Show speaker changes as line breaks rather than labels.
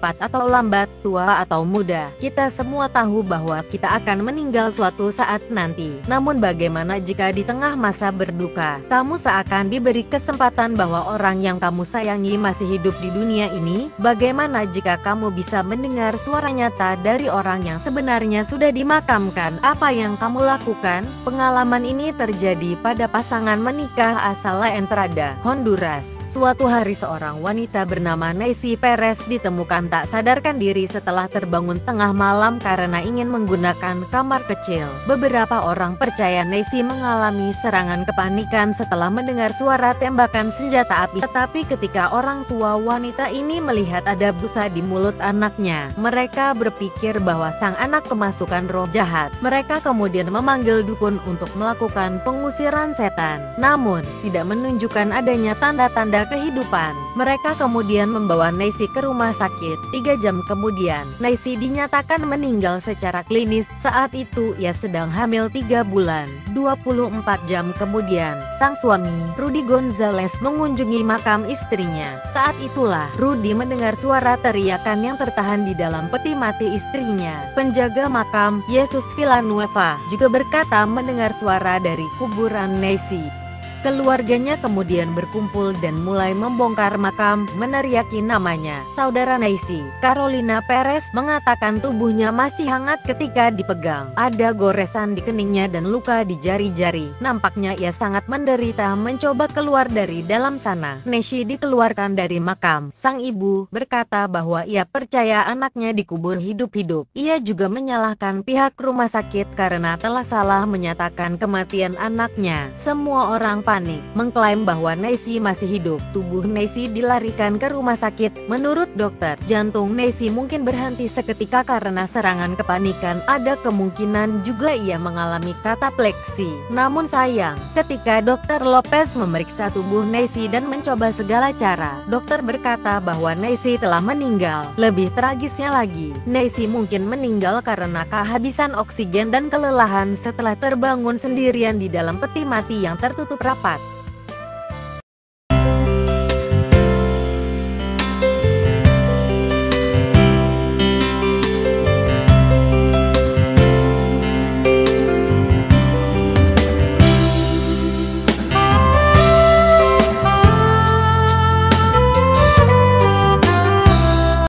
cepat atau lambat, tua atau muda. Kita semua tahu bahwa kita akan meninggal suatu saat nanti. Namun bagaimana jika di tengah masa berduka, kamu seakan diberi kesempatan bahwa orang yang kamu sayangi masih hidup di dunia ini? Bagaimana jika kamu bisa mendengar suara nyata dari orang yang sebenarnya sudah dimakamkan? Apa yang kamu lakukan? Pengalaman ini terjadi pada pasangan menikah asal La Entrada, Honduras. Suatu hari seorang wanita bernama Neisy Perez ditemukan tak sadarkan diri setelah terbangun tengah malam karena ingin menggunakan kamar kecil. Beberapa orang percaya Neisy mengalami serangan kepanikan setelah mendengar suara tembakan senjata api. Tetapi ketika orang tua wanita ini melihat ada busa di mulut anaknya, mereka berpikir bahwa sang anak kemasukan roh jahat. Mereka kemudian memanggil dukun untuk melakukan pengusiran setan, namun tidak menunjukkan adanya tanda-tanda kehidupan. Mereka kemudian membawa Neisy ke rumah sakit. 3 jam kemudian, Neisy dinyatakan meninggal secara klinis. Saat itu ia sedang hamil 3 bulan. 24 jam kemudian, sang suami, Rudy Gonzalez, mengunjungi makam istrinya. Saat itulah, Rudy mendengar suara teriakan yang tertahan di dalam peti mati istrinya. Penjaga makam, Jesus Villanueva, juga berkata mendengar suara dari kuburan Neisy. Keluarganya kemudian berkumpul dan mulai membongkar makam, meneriaki namanya. Saudara Neisy, Carolina Perez, mengatakan tubuhnya masih hangat ketika dipegang. Ada goresan di keningnya dan luka di jari-jari. Nampaknya ia sangat menderita mencoba keluar dari dalam sana. Neisy dikeluarkan dari makam. Sang ibu berkata bahwa ia percaya anaknya dikubur hidup-hidup. Ia juga menyalahkan pihak rumah sakit karena telah salah menyatakan kematian anaknya. Semua orang panik, mengklaim bahwa Neisy masih hidup. Tubuh Neisy dilarikan ke rumah sakit. Menurut dokter, jantung Neisy mungkin berhenti seketika karena serangan kepanikan. Ada kemungkinan juga ia mengalami katapleksi. Namun sayang, ketika Dokter Lopez memeriksa tubuh Neisy dan mencoba segala cara, dokter berkata bahwa Neisy telah meninggal. Lebih tragisnya lagi, Neisy mungkin meninggal karena kehabisan oksigen dan kelelahan setelah terbangun sendirian di dalam peti mati yang tertutup rapat.